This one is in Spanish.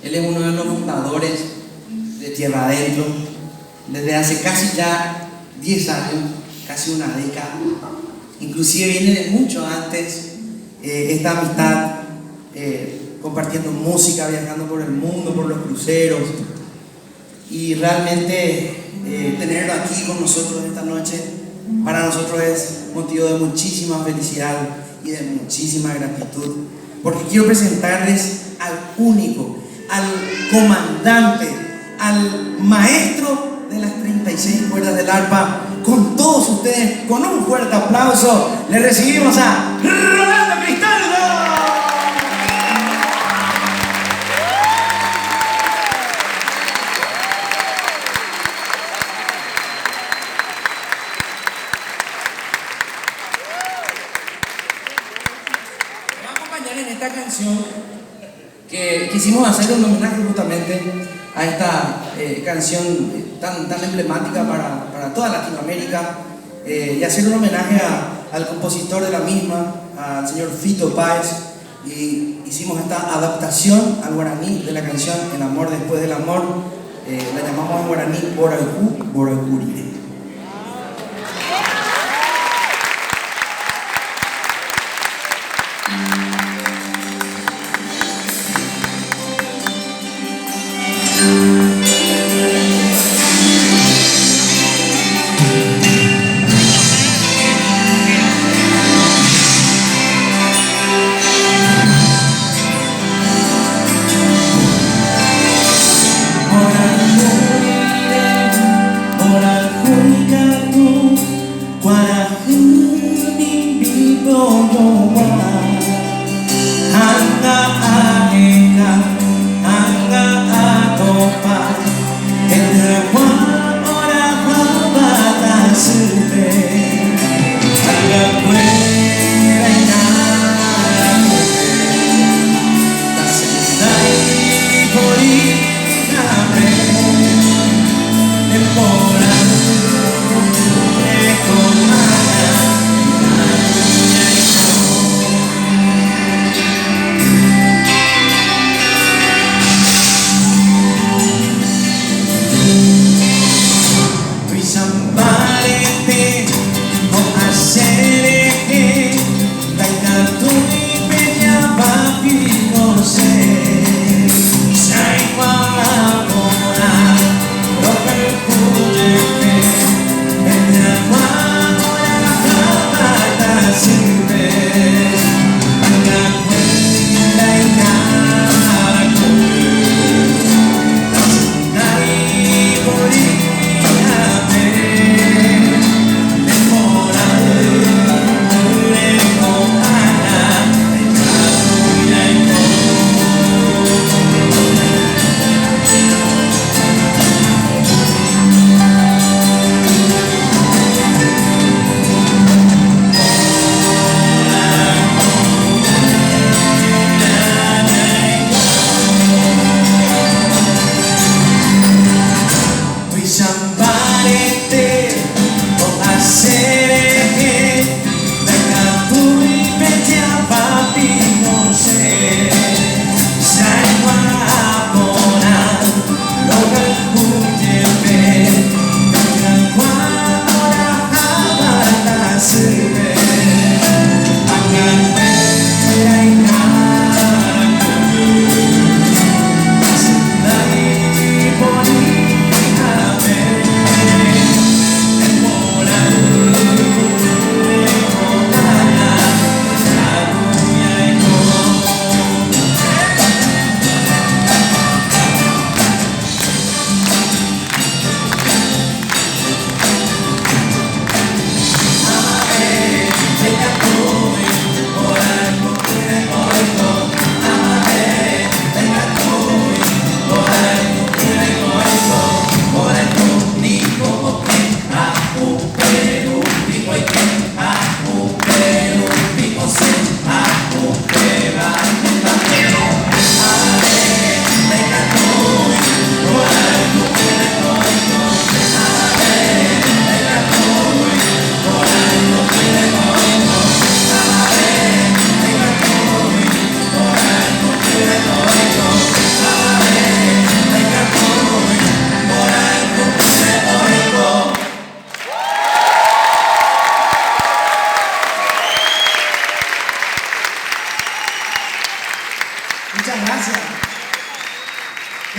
Él es uno de los fundadores de Tierra Adentro desde hace casi ya 10 años, casi una década. Inclusive viene de mucho antes esta amistad, compartiendo música, viajando por el mundo, por los cruceros. Y realmente tenerlo aquí con nosotros esta noche, para nosotros es motivo de muchísima felicidad y de muchísima gratitud, porque quiero presentarles al único, al comandante, al maestro de las 36 cuerdas del arpa. Con todos ustedes, con un fuerte aplauso, le recibimos a Rolando Cristaldo. En esta canción que quisimos hacer un homenaje justamente a esta canción tan emblemática para toda Latinoamérica, y hacer un homenaje al compositor de la misma, al señor Fito Páez, y hicimos esta adaptación al guaraní de la canción El amor después del amor. La llamamos en guaraní Boraicu Boraicuri. Muchas gracias.